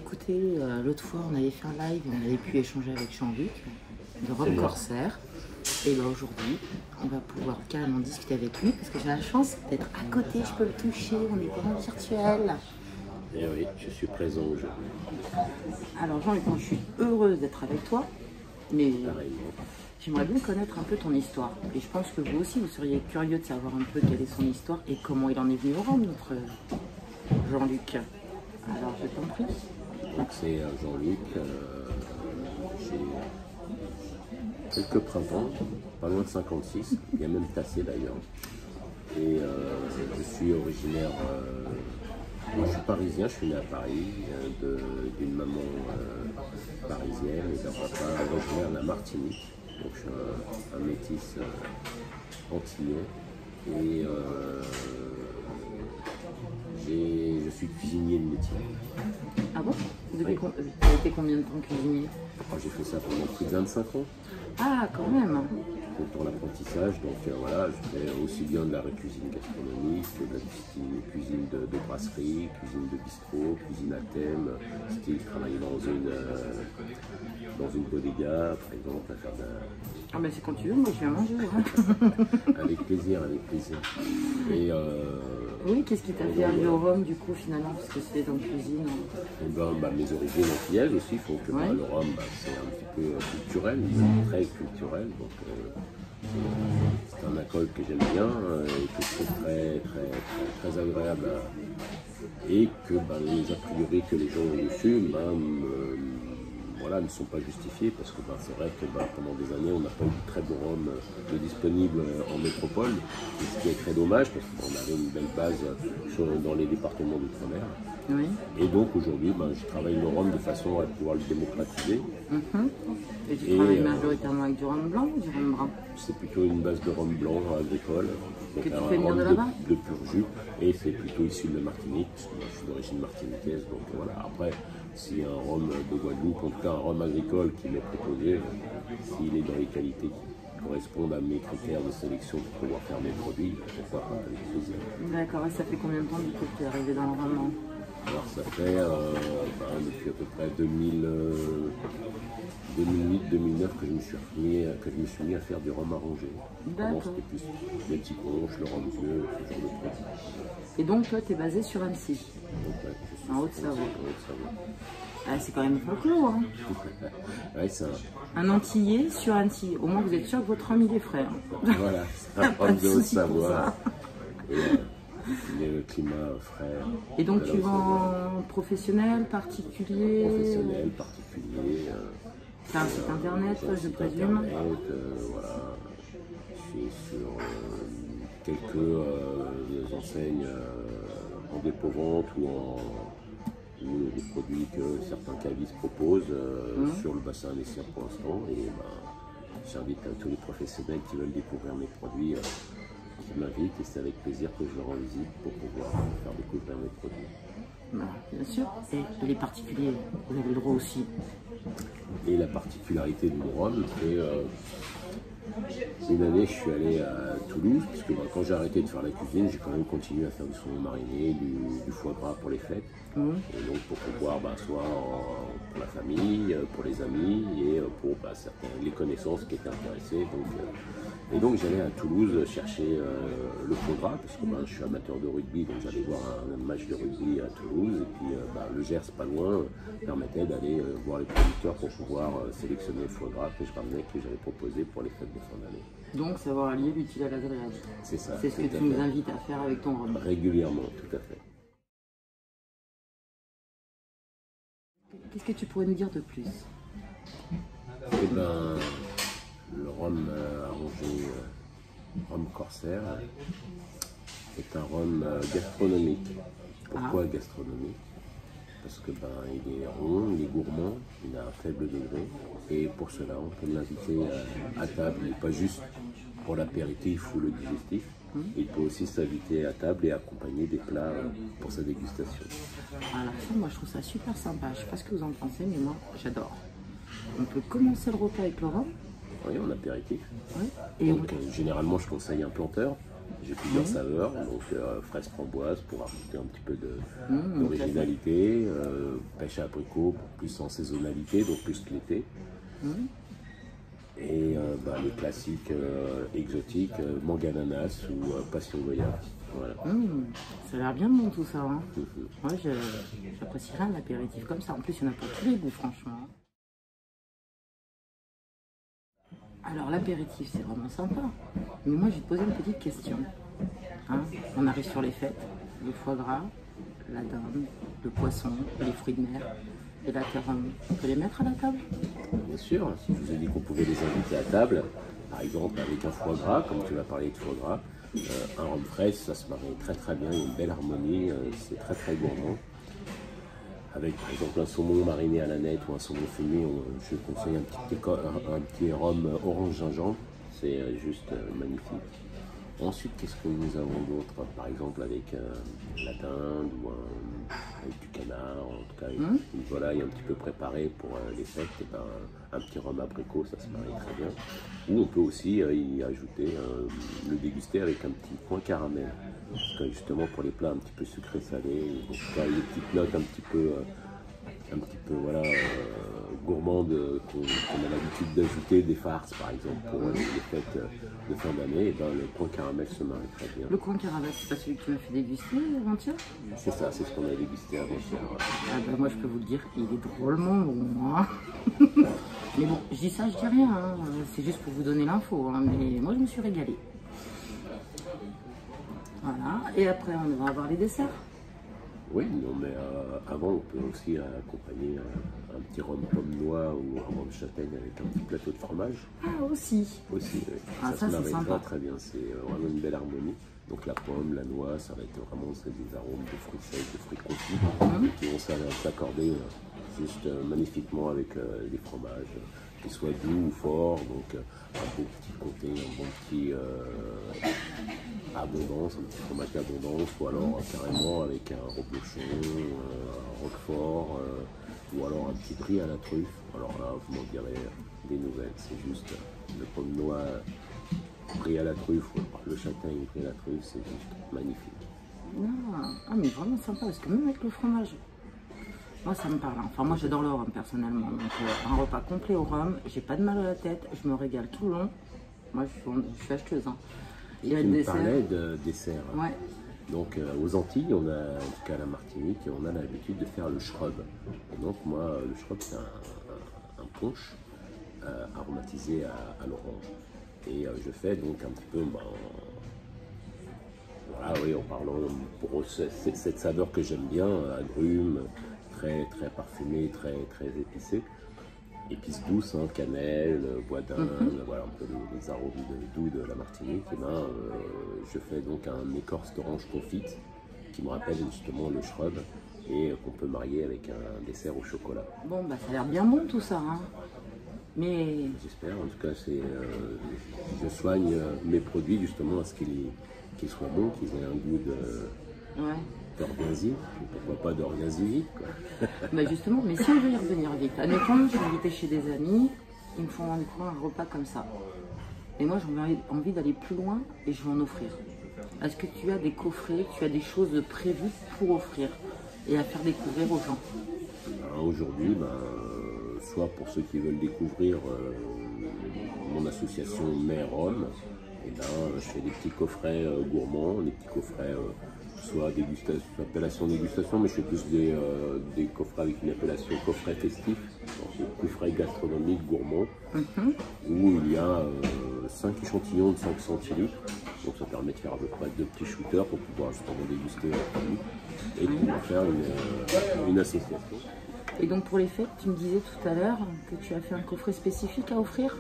écoutez, l'autre fois on avait fait un live et on avait pu échanger avec Jean-Luc de Rome Corsair. Et bien aujourd'hui, on va pouvoir carrément discuter avec lui parce que j'ai la chance d'être à côté, je peux le toucher, on est vraiment virtuel. Et oui, je suis présent aujourd'hui. Alors Jean-Luc, moi je suis heureuse d'être avec toi, mais Pareillement. j'aimerais bien connaître un peu ton histoire. Et je pense que vous aussi, vous seriez curieux de savoir un peu quelle est son histoire et comment il en est venu au Rhum, notre Jean-Luc. Alors je t'en prie. Donc c'est Jean-Luc, j'ai quelques printemps, pas loin de 56, il y a même tassé d'ailleurs. Et je suis originaire, moi je suis parisien, je suis né à Paris, d'une maman parisienne et d'un papa originaire de la Martinique. Donc je suis un métis antillais. Et je suis cuisinier de métier. Ah bon? Depuis Oui. t'as été combien de temps cuisinier? J'ai fait ça pendant plus de 25 ans. Ah, quand même. Pour l'apprentissage, donc voilà, je fais aussi bien de la cuisine gastronomique, que de la cuisine de brasserie, cuisine de bistrot, cuisine à thème, style travailler dans une bodega, par exemple, à faire de Ah ben c'est quand tu veux, moi je viens manger. Hein. avec plaisir, avec plaisir. Et Oui, qu'est-ce qui t'a fait arriver au Rhum du coup finalement? Parce que c'était dans la cuisine. mes origines antillaises aussi, il faut que Ouais. le rhum, c'est un petit peu culturel, très culturel. Donc, c'est un alcool que j'aime bien et que je trouve très agréable. Et que les a priori que les gens ont dessus voilà, ne sont pas justifiés parce que c'est vrai que pendant des années on n'a pas eu de très bon rhum disponible en métropole, et ce qui est très dommage parce qu'on avait une belle base dans les départements d'outre-mer. Oui. Et donc aujourd'hui je travaille le rhum de façon à pouvoir le démocratiser. Et tu travailles majoritairement avec du rhum blanc ou du rhum brun? C'est plutôt une base de rhum blanc agricole, donc Que tu un fais venir rhum de là-bas de pur jus, et c'est plutôt issu de la Martinique, parce que moi, je suis d'origine martiniquaise, donc voilà. Après, s'il y a un rhum de Guadeloupe, en tout cas un rhum agricole qui m'est proposé, s'il est dans les qualités qui correspondent à mes critères de sélection pour pouvoir faire mes produits, pourquoi pas avec plaisir. D'accord, et ça fait combien de temps du coup que tu es arrivé dans le rhum? Alors ça fait depuis à peu près 2008-2009 que je me suis mis à faire du rhum arrangé. Avant c'était plus les petits punch, le rhum vieux, ce genre de trucs. Et donc toi tu es basé sur Annecy, Donc, ouais, je suis en Haute-Savoie. en Haute-Savoie. Ah, c'est quand même folklore, hein. Ouais, c'est Un Antillais sur Annecy. Au moins vous êtes sûr que votre rhum il est frais. Hein. voilà, c'est un Pas rhum de de souci pour Haute-Savoie. ça. Et le climat frais. Et donc de la tu Haute-Savoie. vends professionnel, particulier? Professionnel, particulier. T'as un site internet, J'ai un je site présume. internet, voilà. Je suis sur quelques enseignes en dépôt-vente ou des produits que certains cavistes proposent sur le bassin annécien pour l'instant. Et j'invite tous les professionnels qui veulent découvrir mes produits qui m'invitent, et c'est avec plaisir que je leur rends visite pour pouvoir faire découvrir mes produits. Bah, bien sûr. Et les particuliers, vous avez le droit aussi. Et la particularité du rhum, c'est une année, je suis allé à Toulouse, parce que quand j'ai arrêté de faire la cuisine, j'ai quand même continué à faire du saumon mariné, du foie gras pour les fêtes. Et donc pour pouvoir, soit pour la famille, pour les amis et pour les connaissances qui étaient intéressées. Et donc j'allais à Toulouse chercher le foie gras, parce que je suis amateur de rugby, donc j'allais voir un match de rugby à Toulouse. Et puis le Gers, pas loin, permettait d'aller voir les producteurs pour pouvoir sélectionner le foie gras que je ramenais, que j'avais proposé pour les fêtes de fin d'année. Donc savoir allier l'utile à l'agréable. C'est ça. C'est ce que tu nous invites à faire avec ton rhum. Régulièrement, tout à fait. Qu'est-ce que tu pourrais nous dire de plus? Le rhum arrangé, rhum Corsair, est un rhum gastronomique. Pourquoi gastronomique? Parce que il est rond, il est gourmand, il a un faible degré, et pour cela on peut l'inviter à table, et pas juste pour l'apéritif ou le digestif. Il peut aussi s'inviter à table et accompagner des plats pour sa dégustation. À la fin, moi je trouve ça super sympa. Je sais pas ce que vous en pensez, mais moi j'adore. On peut commencer le repas avec le rhum. Oui, en apéritif. Ouais. Et Donc, généralement je conseille un planteur. J'ai plusieurs saveurs, donc fraise framboise pour ajouter un petit peu d'originalité, pêche à abricot pour plus en saisonnalité, donc plus que l'été. Et les classiques exotiques, mangue ananas ou passion goyave. Voilà. Ça a l'air bien bon tout ça. Hein. Moi, j'apprécierais un apéritif comme ça. En plus, il y en a pour tous les goûts, franchement. Alors, l'apéritif, c'est vraiment sympa. Mais moi, je vais te poser une petite question. Hein, on arrive sur les fêtes. Le foie gras, la dinde, le poisson, les fruits de mer et la carogne. On peut les mettre à la table? Bien sûr, si je vous ai dit qu'on pouvait les inviter à table, par exemple avec un foie gras, comme tu vas parler de foie gras, un rhum fraise, ça se marie très très bien, il y a une belle harmonie, c'est très très gourmand. Avec par exemple un saumon mariné à la nette ou un saumon fumé, je conseille un petit rhum orange gingembre, c'est juste magnifique. Ensuite, qu'est-ce que nous avons d'autre? Par exemple avec la dinde ou avec du canard, en tout cas une volaille un petit peu préparée pour les fêtes, et ben, un petit rhum abricot, ça se marie très bien. Ou on peut aussi y ajouter, le déguster avec un petit coin caramel. Parce que justement pour les plats un petit peu sucrés salés, en tout cas les petites notes un petit peu voilà, gourmandes qu'on a l'habitude d'ajouter des farces par exemple pour les fêtes de fin d'année, et ben, le coin caramel se marie très bien. Le coin caramel, c'est pas celui que tu m'as fait déguster avant-hier? C'est ça, c'est ce qu'on a dégusté avant-hier. Ah ben moi je peux vous le dire, il est drôlement bon. Hein. Mais bon, je dis ça, je dis rien, hein. C'est juste pour vous donner l'info, hein. Mais moi je me suis régalée. Voilà, et après on va avoir les desserts. Oui, non, mais avant on peut aussi accompagner un petit rhum pomme noix ou un rhum châtaigne avec un petit plateau de fromage. Ah aussi. Aussi, oui. Ah, ça se c'est sympa. très bien, c'est vraiment une belle harmonie. Donc la pomme, la noix, ça va être vraiment des arômes de fruits secs, de fruits confits qui vont s'accorder juste magnifiquement avec les fromages, qu'ils soient doux ou forts. Donc un beau petit comté, un bon petit abondance, un petit fromage d'abondance, ou alors carrément avec un reblochon, un roquefort, ou alors un petit brie à la truffe. Alors là, vous m'en direz des nouvelles, c'est juste le pomme noix brie à la truffe, ou le châtaigne brie à la truffe, c'est juste magnifique. Ah mais vraiment sympa, parce que même avec le fromage, moi ça me parle. Enfin moi j'adore le rhum personnellement, donc un repas complet au rhum, j'ai pas de mal à la tête, je me régale tout le long. Moi je suis acheteuse. Hein. Et tu me parlais de dessert. Ouais. Donc aux Antilles, on a, en tout cas à la Martinique, on a l'habitude de faire le shrub. Et donc moi, le shrub c'est un punch aromatisé à l'orange. Et je fais donc un petit peu, voilà, oui, en parlant pour cette saveur que j'aime bien, agrumes, très très parfumé, très très épicé. Épices douces, hein, cannelle, bois d'Inde, voilà un peu les arômes doux de la Martinique. Et ben, je fais donc un écorce d'orange confite qui me rappelle justement le shrub et qu'on peut marier avec un dessert au chocolat. Bon bah ça a l'air bien bon tout ça, hein. Mais j'espère, en tout cas je soigne mes produits justement à ce qu'ils soient bons, qu'ils aient un goût d'orgasme, pourquoi pas d'orgasme, quoi. Bah justement, mais si on veut y revenir vite, admettons, je vais inviter chez des amis, ils me font un repas comme ça. Et moi j'ai envie d'aller plus loin et je vais en offrir. Est-ce que tu as des coffrets, tu as des choses prévues pour offrir et à faire découvrir aux gens? Aujourd'hui, soit pour ceux qui veulent découvrir mon association Mère Rhum, et je fais des petits coffrets gourmands, des petits coffrets soit appellation dégustation, mais je fais plus des coffrets avec une appellation coffret festif, donc coffret gastronomique gourmand, où il y a 5 échantillons de 5 centilitres, donc ça permet de faire à peu près 2 petits shooters pour pouvoir justement déguster un produit et pouvoir faire une association. Et donc pour les fêtes, tu me disais tout à l'heure que tu as fait un coffret spécifique à offrir?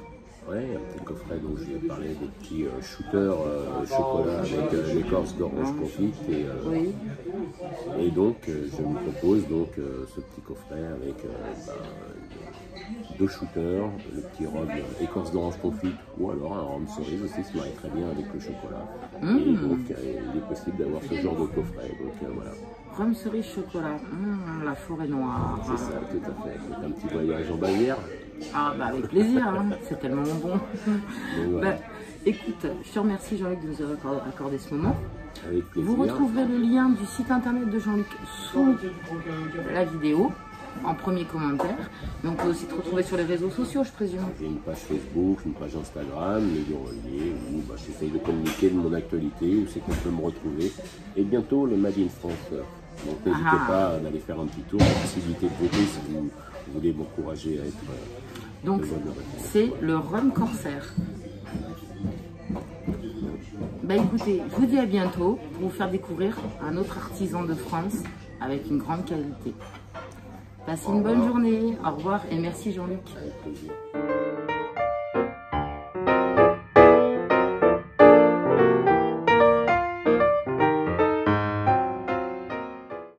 Oui, un petit coffret dont je vais parler, des petits shooters chocolat avec l'écorce d'orange confite. Et donc je vous propose donc ce petit coffret avec 2 shooters, le petit rhum écorce d'orange confite ou alors un rhum cerise aussi, ça marie très bien avec le chocolat. Et donc il est possible d'avoir ce genre de coffret. Donc voilà. Rhum cerise chocolat, la forêt noire. C'est ça, tout à fait. C'est un petit voyage en Bavière. Ah bah avec plaisir, hein. C'est tellement bon. Donc, voilà. Bah, écoute, je te remercie Jean-Luc de nous avoir accordé ce moment. Avec plaisir. Vous retrouverez le lien du site internet de Jean-Luc sous la vidéo, en premier commentaire. Mais on peut aussi te retrouver sur les réseaux sociaux, je présume. J'ai une page Facebook, une page Instagram, les deux reliés, où j'essaye de communiquer de mon actualité, où c'est qu'on peut me retrouver. Et bientôt le Made in France. Donc n'hésitez pas à aller faire un petit tour, la possibilité de voter si vous voulez m'encourager à être donc c'est le Rhum Corsair. Bah écoutez, je vous dis à bientôt pour vous faire découvrir un autre artisan de France avec une grande qualité. Passez une bonne journée, au revoir et merci Jean-Luc. Avec plaisir.